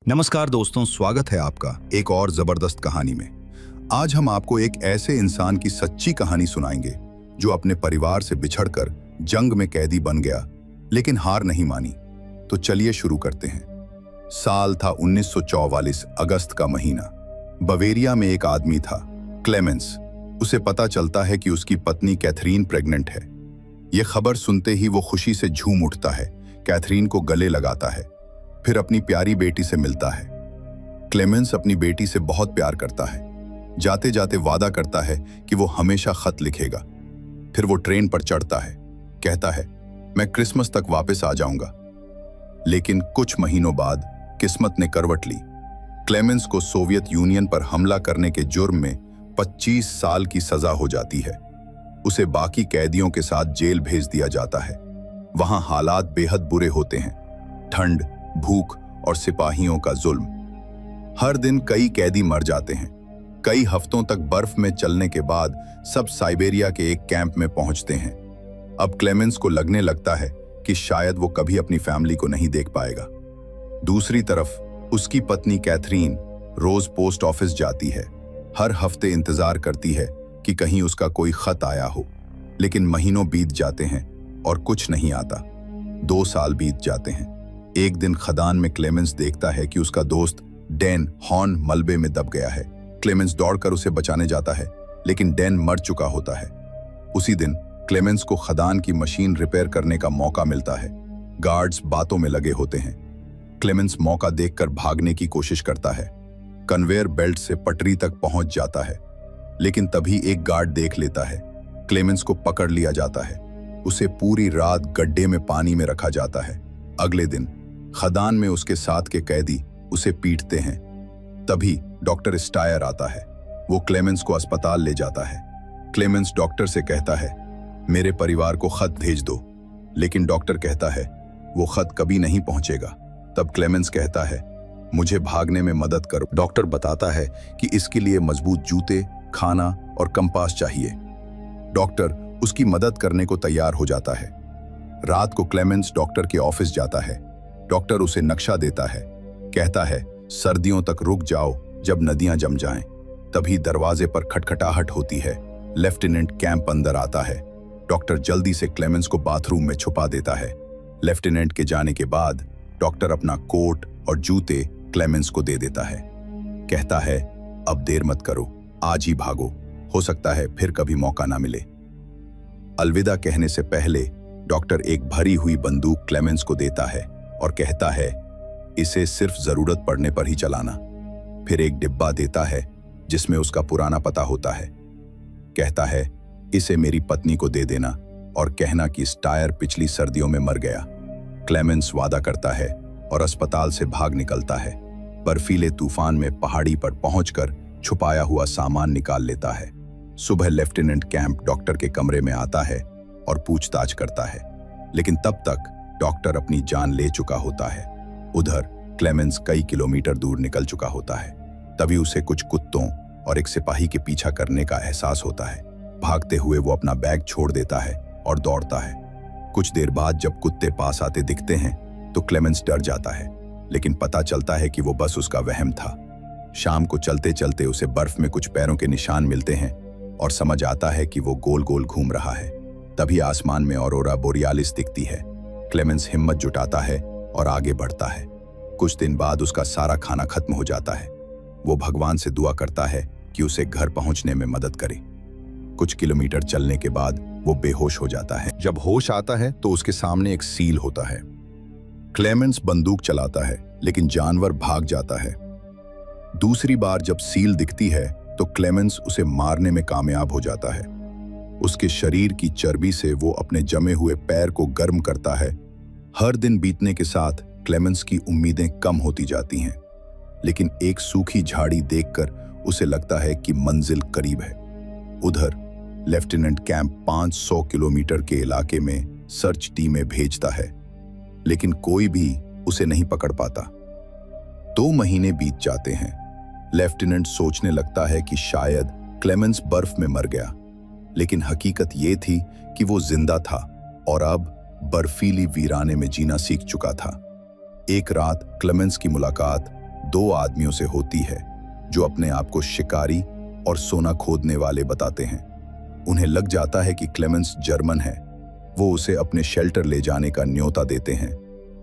नमस्कार दोस्तों, स्वागत है आपका एक और जबरदस्त कहानी में। आज हम आपको एक ऐसे इंसान की सच्ची कहानी सुनाएंगे जो अपने परिवार से बिछड़कर जंग में कैदी बन गया, लेकिन हार नहीं मानी। तो चलिए शुरू करते हैं। साल था 1944, अगस्त का महीना। बवेरिया में एक आदमी था, क्लेमेंस। उसे पता चलता है कि उसकी पत्नी कैथरीन प्रेग्नेंट है। यह खबर सुनते ही वो खुशी से झूम उठता है, कैथरीन को गले लगाता है, फिर अपनी प्यारी बेटी से मिलता है। क्लेमेंस अपनी बेटी से बहुत प्यार करता है। जाते जाते वादा करता है कि वो हमेशा खत लिखेगा। फिर वो ट्रेन पर चढ़ता है, कहता है मैं क्रिसमस तक वापस आ जाऊंगा। लेकिन कुछ महीनों बाद किस्मत ने करवट ली। क्लेमेंस को सोवियत यूनियन पर हमला करने के जुर्म में 25 साल की सजा हो जाती है। उसे बाकी कैदियों के साथ जेल भेज दिया जाता है। वहां हालात बेहद बुरे होते हैं, ठंड, भूख और सिपाहियों का जुल्म। हर दिन कई कैदी मर जाते हैं। कई हफ्तों तक बर्फ में चलने के बाद सब साइबेरिया के एक कैंप में पहुंचते हैं। अब क्लेमेंस को लगने लगता है कि शायद वो कभी अपनी फैमिली को नहीं देख पाएगा। दूसरी तरफ उसकी पत्नी कैथरीन रोज पोस्ट ऑफिस जाती है। हर हफ्ते इंतजार करती है कि कहीं उसका कोई खत आया हो। लेकिन महीनों बीत जाते हैं और कुछ नहीं आता। 2 साल बीत जाते हैं। एक दिन खदान में क्लेमेंस देखता है कि उसका दोस्त डैन हॉर्न मलबे में दब गया है। क्लेमेंस दौड़कर उसे बचाने जाता है, लेकिन डैन मर चुका होता है। उसी दिन क्लेमेंस को खदान की मशीन रिपेयर करने का मौका मिलता है। गार्ड्स बातों में लगे होते हैं। क्लेमेंस मौका देखकर भागने की कोशिश करता है। कन्वेयर बेल्ट से पटरी तक पहुंच जाता है, लेकिन तभी एक गार्ड देख लेता है। क्लेमेंस को पकड़ लिया जाता है। उसे पूरी रात गड्ढे में पानी में रखा जाता है। अगले दिन खदान में उसके साथ के कैदी उसे पीटते हैं। तभी डॉक्टर स्टायर आता है। वो क्लेमेंस को अस्पताल ले जाता है। क्लेमेंस डॉक्टर से कहता है मेरे परिवार को खत भेज दो, लेकिन डॉक्टर कहता है वो खत कभी नहीं पहुंचेगा। तब क्लेमेंस कहता है मुझे भागने में मदद करो। डॉक्टर बताता है कि इसके लिए मजबूत जूते, खाना और कंपास चाहिए। डॉक्टर उसकी मदद करने को तैयार हो जाता है। रात को क्लेमेंस डॉक्टर के ऑफिस जाता है। डॉक्टर उसे नक्शा देता है, कहता है सर्दियों तक रुक जाओ जब नदियां जम जाएं। तभी दरवाजे पर खटखटाहट होती है। लेफ्टिनेंट कैंप अंदर आता है। डॉक्टर जल्दी से क्लेमेंस को बाथरूम में छुपा देता है। लेफ्टिनेंट के जाने के बाद डॉक्टर अपना कोट और जूते क्लेमेंस को दे देता है। कहता है अब देर मत करो, आज ही भागो, हो सकता है फिर कभी मौका ना मिले। अलविदा कहने से पहले डॉक्टर एक भरी हुई बंदूक क्लेमेंस को देता है और कहता है इसे सिर्फ जरूरत पड़ने पर ही चलाना। फिर एक डिब्बा देता है जिसमें उसका पुराना पता होता है। कहता है इसे मेरी पत्नी को दे देना और कहना कि स्टायर पिछली सर्दियों में मर गया। क्लेमेंस वादा करता है और अस्पताल से भाग निकलता है। बर्फीले तूफान में पहाड़ी पर पहुंचकर छुपाया हुआ सामान निकाल लेता है। सुबह लेफ्टिनेंट कैंप डॉक्टर के कमरे में आता है और पूछताछ करता है, लेकिन तब तक डॉक्टर अपनी जान ले चुका होता है। उधर क्लेमेंस कई किलोमीटर दूर निकल चुका होता है। तभी उसे कुछ कुत्तों और एक सिपाही के पीछा करने का एहसास होता है। भागते हुए वो अपना बैग छोड़ देता है और दौड़ता है। कुछ देर बाद जब कुत्ते पास आते दिखते हैं तो क्लेमेंस डर जाता है, लेकिन पता चलता है कि वो बस उसका वहम था। शाम को चलते चलते उसे बर्फ में कुछ पैरों के निशान मिलते हैं और समझ आता है कि वो गोल गोल घूम रहा है। तभी आसमान में ऑरोरा बोरियालिस दिखती है। क्लेमेंस हिम्मत जुटाता है और आगे बढ़ता है। कुछ दिन बाद उसका सारा खाना खत्म हो जाता है। वो भगवान से दुआ करता है कि उसे घर पहुंचने में मदद करे। कुछ किलोमीटर चलने के बाद वो बेहोश हो जाता है। जब होश आता है तो उसके सामने एक सील होता है। क्लेमेंस बंदूक चलाता है, लेकिन जानवर भाग जाता है। दूसरी बार जब सील दिखती है तो क्लेमेंस उसे मारने में कामयाब हो जाता है। उसके शरीर की चर्बी से वो अपने जमे हुए पैर को गर्म करता है। हर दिन बीतने के साथ क्लेमेंस की उम्मीदें कम होती जाती हैं, लेकिन एक सूखी झाड़ी देखकर उसे लगता है कि मंजिल करीब है। उधर लेफ्टिनेंट कैंप 500 किलोमीटर के इलाके में सर्च टीमें भेजता है, लेकिन कोई भी उसे नहीं पकड़ पाता। 2 महीने बीत जाते हैं। लेफ्टिनेंट सोचने लगता है कि शायद क्लेमेंस बर्फ में मर गया, लेकिन हकीकत ये थी कि वो जिंदा था और अब बर्फीली वीराने में जीना सीख चुका था। एक रात क्लेमेंस की मुलाकात दो आदमियों से होती है जो अपने आप को शिकारी और सोना खोदने वाले बताते हैं। उन्हें लग जाता है कि क्लेमेंस जर्मन है। वो उसे अपने शेल्टर ले जाने का न्योता देते हैं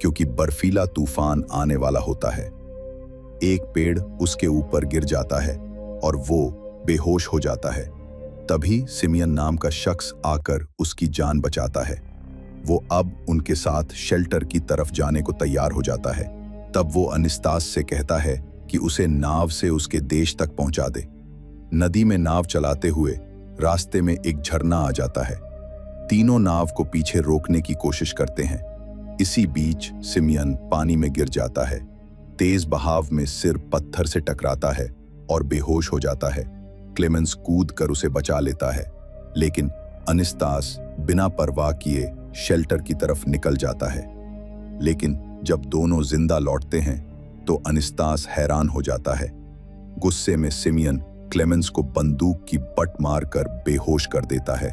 क्योंकि बर्फीला तूफान आने वाला होता है। एक पेड़ उसके ऊपर गिर जाता है और वो बेहोश हो जाता है। तभी सिमियन नाम का शख्स आकर उसकी जान बचाता है। वो अब उनके साथ शेल्टर की तरफ जाने को तैयार हो जाता है। तब वो अनिस्तास से कहता है कि उसे नाव से उसके देश तक पहुंचा दे। नदी में नाव चलाते हुए रास्ते में एक झरना आ जाता है। तीनों नाव को पीछे रोकने की कोशिश करते हैं। इसी बीच सिमियन पानी में गिर जाता है। तेज बहाव में सिर पत्थर से टकराता है और बेहोश हो जाता है। क्लेमेंस कूद कर उसे बचा लेता है, लेकिन अनिस्तास बिना परवाह किए शेल्टर की तरफ निकल जाता है। लेकिन जब दोनों जिंदा लौटते हैं तो अनिस्तास हैरान हो जाता है। गुस्से में सिमियन क्लेमेंस को बंदूक की बट मारकर बेहोश कर देता है।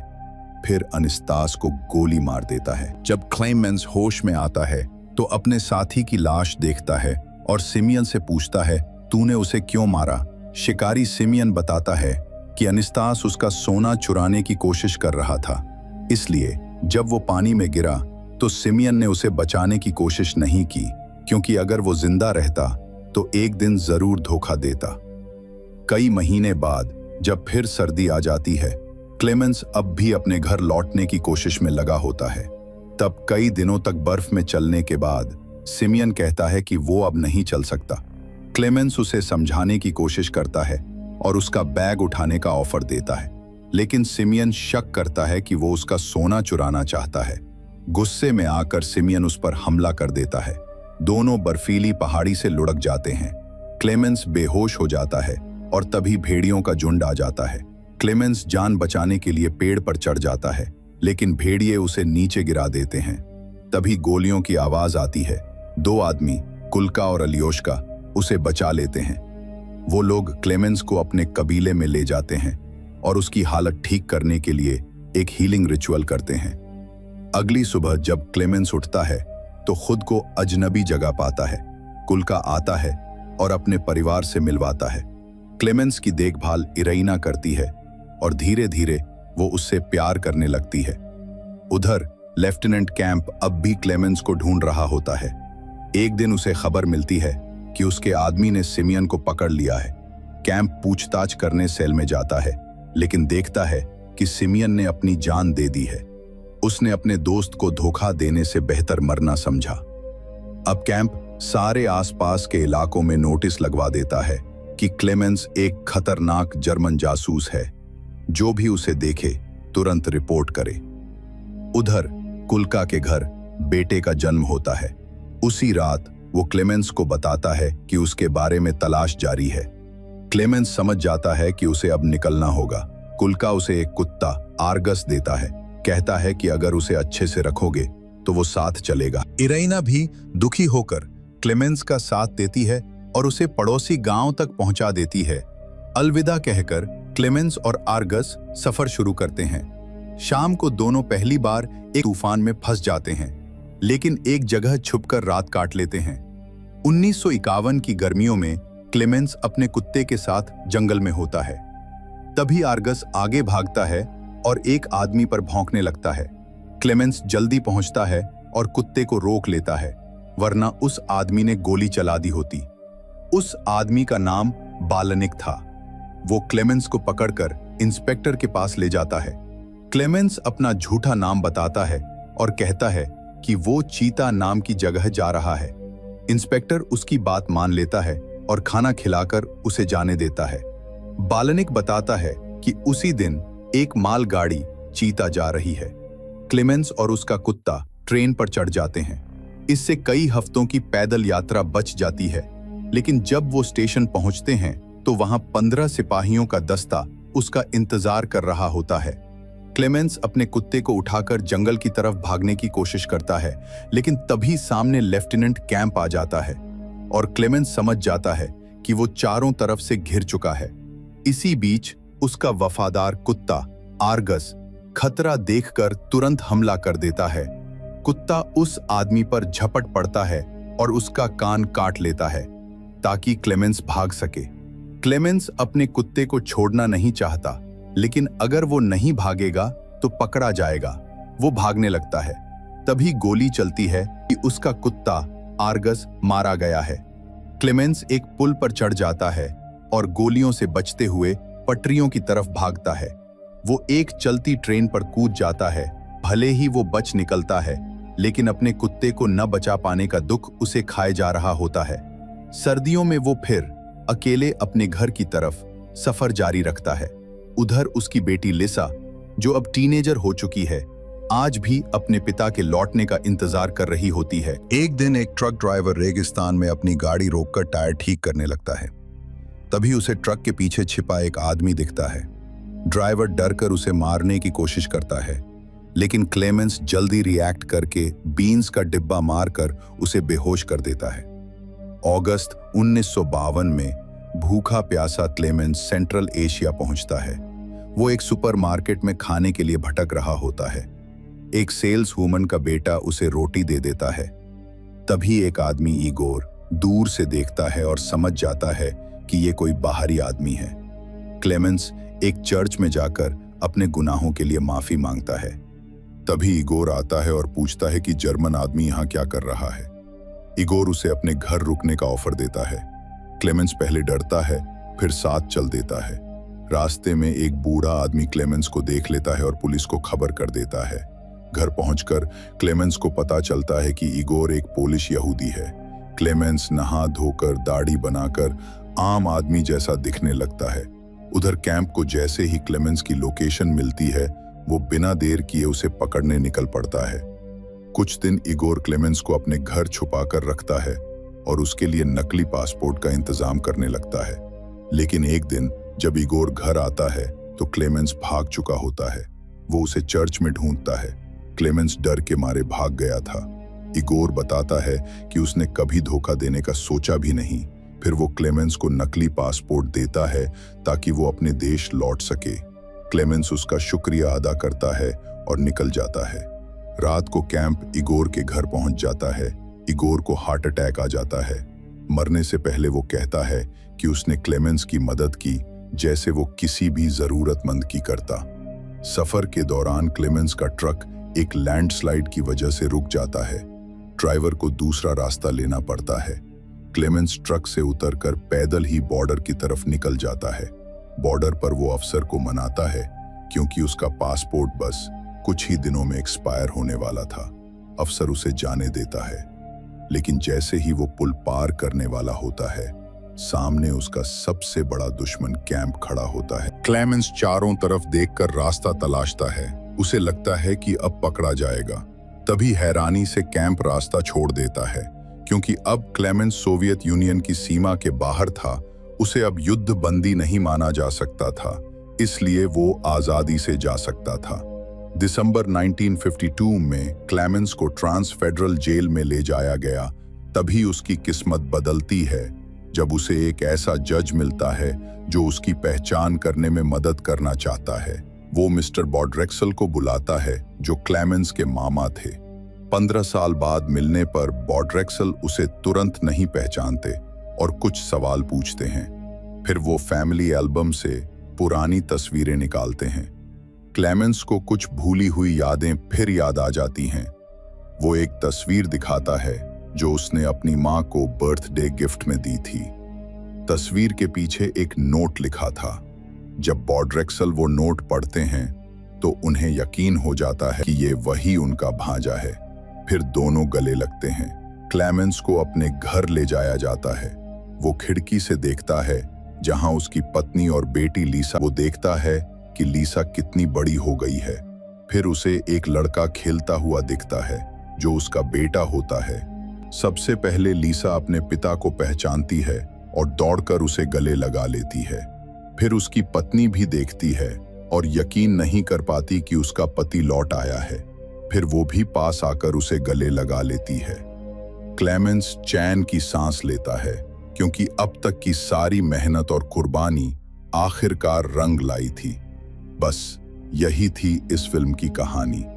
फिर अनिस्तास को गोली मार देता है। जब क्लेमेंस होश में आता है तो अपने साथी की लाश देखता है और सिमियन से पूछता है, तूने उसे क्यों मारा? शिकारी सिमियन बताता है कि अनिस्तास उसका सोना चुराने की कोशिश कर रहा था। इसलिए जब वो पानी में गिरा तो सिमियन ने उसे बचाने की कोशिश नहीं की, क्योंकि अगर वो जिंदा रहता तो एक दिन जरूर धोखा देता। कई महीने बाद जब फिर सर्दी आ जाती है, क्लेमेंस अब भी अपने घर लौटने की कोशिश में लगा होता है। तब कई दिनों तक बर्फ में चलने के बाद सिमियन कहता है कि वो अब नहीं चल सकता। क्लेमेंस उसे समझाने की कोशिश करता है और उसका बैग उठाने का ऑफर देता है, लेकिन सिमियन शक करता है कि वो उसका सोना चुराना चाहता है। गुस्से में आकर सिमियन उस पर हमला कर देता है। दोनों बर्फीली पहाड़ी से लुढ़क जाते हैं। क्लेमेंस बेहोश हो जाता है और तभी भेड़ियों का झुंड आ जाता है। क्लेमेंस जान बचाने के लिए पेड़ पर चढ़ जाता है, लेकिन भेड़िए उसे नीचे गिरा देते हैं। तभी गोलियों की आवाज आती है। दो आदमी, कुल्का और अलियोश्का, उसे बचा लेते हैं। वो लोग क्लेमेंस को अपने कबीले में ले जाते हैं और उसकी हालत ठीक करने के लिए एक हीलिंग रिचुअल करते हैं। अगली सुबह जब क्लेमेंस उठता है तो खुद को अजनबी जगह पाता है। कुल्का आता है और अपने परिवार से मिलवाता है। क्लेमेंस की देखभाल इरेना करती है और धीरे धीरे वो उससे प्यार करने लगती है। उधर लेफ्टिनेंट कैंप अब भी क्लेमेंस को ढूंढ रहा होता है। एक दिन उसे खबर मिलती है कि उसके आदमी ने सिमियन को पकड़ लिया है। कैंप पूछताछ करने सेल में जाता है, लेकिन देखता है कि सिमियन ने अपनी जान दे दी है। उसने अपने दोस्त को धोखा देने से बेहतर मरना समझा। अब कैंप सारे आसपास के इलाकों में नोटिस लगवा देता है कि क्लेमेंस एक खतरनाक जर्मन जासूस है। जो भी उसे देखे तुरंत रिपोर्ट करे। उधर कुल्का के घर बेटे का जन्म होता है। उसी रात वो क्लेमेंस को बताता है कि उसके बारे में तलाश जारी है। क्लेमेंस समझ जाता है कि उसे अब निकलना होगा। कुल्का उसे एक कुत्ता आर्गस देता है। कहता है कि अगर उसे अच्छे से रखोगे तो वो साथ चलेगा। इरेना भी दुखी होकर क्लेमेंस का साथ देती है और उसे पड़ोसी गांव तक पहुंचा देती है। अलविदा कहकर क्लेमेंस और आर्गस सफर शुरू करते हैं। शाम को दोनों पहली बार एक तूफान में फंस जाते हैं, लेकिन एक जगह छुपकर रात काट लेते हैं। 1951 की गर्मियों में क्लेमेंस अपने कुत्ते के साथ जंगल में होता है। तभी आर्गस आगे भागता है और एक आदमी पर भौंकने लगता है। क्लेमेंस जल्दी पहुंचता है और कुत्ते को रोक लेता है, वरना उस आदमी ने गोली चला दी होती। उस आदमी का नाम बालनिक था। वो क्लेमेंस को पकड़कर इंस्पेक्टर के पास ले जाता है। क्लेमेंस अपना झूठा नाम बताता है और कहता है कि वो चीता नाम की जगह जा रहा है। इंस्पेक्टर उसकी बात मान लेता है और खाना खिलाकर उसे जाने देता है। बालनिक बताता है कि उसी दिन एक मालगाड़ी चीता जा रही है। क्लेमेंस और उसका कुत्ता ट्रेन पर चढ़ जाते हैं। इससे कई हफ्तों की पैदल यात्रा बच जाती है, लेकिन जब वो स्टेशन पहुंचते हैं तो वहां 15 सिपाहियों का दस्ता उसका इंतजार कर रहा होता है। क्लेमेंस अपने कुत्ते को उठाकर जंगल की तरफ भागने की कोशिश करता है, लेकिन तभी सामने लेफ्टिनेंट कैंप आ जाता है और क्लेमेंस समझ जाता है कि वो चारों तरफ से घिर चुका है। इसी बीच उसका वफादार कुत्ता आर्गस खतरा देखकर तुरंत हमला कर देता है। कुत्ता उस आदमी पर झपट पड़ता है और उसका कान काट लेता है। ताकि क्लेमेंस भाग सके। क्लेमेंस अपने कुत्ते को छोड़ना नहीं चाहता, लेकिन अगर वो नहीं भागेगा तो पकड़ा जाएगा। वो भागने लगता है। तभी गोली चलती है कि उसका कुत्ता आर्गस मारा गया है। क्लेमेंस एक पुल पर चढ़ जाता है और गोलियों से बचते हुए पटरियों की तरफ भागता है। वो एक चलती ट्रेन पर कूद जाता है। भले ही वो बच निकलता है, लेकिन अपने कुत्ते को न बचा पाने का दुख उसे खाए जा रहा होता है। सर्दियों में वो फिर अकेले अपने घर की तरफ सफर जारी रखता है। उधर उसकी बेटी लिसा, जो अब टीनेजर हो चुकी है, आज भी अपने पिता के लौटने का इंतजार कर रही होती है। एक दिन एक ट्रक ड्राइवर रेगिस्तान में अपनी गाड़ी रोककर टायर ठीक करने लगता है। तभी उसे ट्रक के पीछे छिपा एक आदमी दिखता है। ड्राइवर डरकर उसे मारने की कोशिश करता है, लेकिन क्लेमेंस जल्दी रिएक्ट करके बीन्स का डिब्बा मारकर उसे बेहोश कर देता है। अगस्त 1952 में भूखा प्यासा क्लेमेंस सेंट्रल एशिया पहुंचता है। वो एक सुपरमार्केट में खाने के लिए भटक रहा होता है। एक सेल्स वूमन का बेटा उसे रोटी दे देता है। तभी एक आदमी इगोर दूर से देखता है और समझ जाता है कि ये कोई बाहरी आदमी है। क्लेमेंस एक चर्च में जाकर अपने गुनाहों के लिए माफी मांगता है। तभी इगोर आता है और पूछता है कि जर्मन आदमी यहाँ क्या कर रहा है। इगोर उसे अपने घर रुकने का ऑफर देता है। क्लेमेंस पहले डरता है, फिर साथ चल देता है। रास्ते में एक बूढ़ा आदमी क्लेमेंस को देख लेता है और पुलिस को खबर कर देता है। घर पहुंचकर क्लेमेंस को पता चलता है कि इगोर एक पोलिश यहूदी है। क्लेमेंस नहा धोकर दाढ़ी बनाकर आम आदमी जैसा दिखने लगता है। उधर कैंप को जैसे ही क्लेमेंस की लोकेशन मिलती है, वो बिना देर किए उसे पकड़ने निकल पड़ता है। कुछ दिन इगोर क्लेमेंस को अपने घर छुपाकर रखता है और उसके लिए नकली पासपोर्ट का इंतजाम करने लगता है। लेकिन एक दिन जब इगोर घर आता है तो क्लेमेंस भाग चुका होता है। वो उसे चर्च में ढूंढता है। क्लेमेंस डर के मारे भाग गया था। इगोर बताता है कि उसने कभी धोखा देने का सोचा भी नहीं। फिर वो क्लेमेंस को नकली पासपोर्ट देता है ताकि वो अपने देश लौट सके। क्लेमेंस उसका शुक्रिया अदा करता है और निकल जाता है। रात को कैंप इगोर के घर पहुंच जाता है। इगोर को हार्ट अटैक आ जाता है। मरने से पहले वो कहता है कि उसने क्लेमेंस की मदद की जैसे वो किसी भी जरूरतमंद की करता। सफर के दौरान क्लेमेंस का ट्रक एक लैंडस्लाइड की वजह से रुक जाता है। ड्राइवर को दूसरा रास्ता लेना पड़ता है। क्लेमेंस ट्रक से उतरकर पैदल ही बॉर्डर की तरफ निकल जाता है। बॉर्डर पर वो अफसर को मनाता है क्योंकि उसका पासपोर्ट बस कुछ ही दिनों में एक्सपायर होने वाला था। अफसर उसे जाने देता है, लेकिन जैसे ही वो पुल पार करने वाला होता है, सामने उसका सबसे बड़ा दुश्मन कैंप खड़ा होता है। क्लेमेंस चारों तरफ देखकर रास्ता तलाशता है। उसे लगता है कि अब पकड़ा जाएगा। तभी हैरानी से कैंप रास्ता छोड़ देता है, क्योंकि अब क्लेमेंस सोवियत यूनियन की सीमा के बाहर था। उसे अब युद्ध बंदी नहीं माना जा सकता था, इसलिए वो आजादी से जा सकता था। दिसंबर 1952 में क्लेमेंस को ट्रांस फेडरल जेल में ले जाया गया। तभी उसकी किस्मत बदलती है जब उसे एक ऐसा जज मिलता है जो उसकी पहचान करने में मदद करना चाहता है। वो मिस्टर बॉड्रेक्सल को बुलाता है, जो क्लेमेंस के मामा थे। 15 साल बाद मिलने पर बॉड्रेक्सल उसे तुरंत नहीं पहचानते और कुछ सवाल पूछते हैं। फिर वो फैमिली एल्बम से पुरानी तस्वीरें निकालते हैं। क्लेमेंस को कुछ भूली हुई यादें फिर याद आ जाती हैं। वो एक तस्वीर दिखाता है जो उसने अपनी माँ को बर्थडे गिफ्ट में दी थी। तस्वीर के पीछे एक नोट लिखा था। जब बॉड्रेक्सल वो नोट पढ़ते हैं तो उन्हें यकीन हो जाता है कि ये वही उनका भांजा है। फिर दोनों गले लगते हैं। क्लेमेंस को अपने घर ले जाया जाता है। वो खिड़की से देखता है जहां उसकी पत्नी और बेटी लीसा। वो देखता है कि लीसा कितनी बड़ी हो गई है। फिर उसे एक लड़का खेलता हुआ दिखता है जो उसका बेटा होता है। सबसे पहले लीसा अपने पिता को पहचानती है और दौड़कर उसे गले लगा लेती है। फिर उसकी पत्नी भी देखती है और यकीन नहीं कर पाती कि उसका पति लौट आया है। फिर वो भी पास आकर उसे गले लगा लेती है। क्लेमेंस चैन की सांस लेता है, क्योंकि अब तक की सारी मेहनत और कुर्बानी आखिरकार रंग लाई थी। बस यही थी इस फिल्म की कहानी।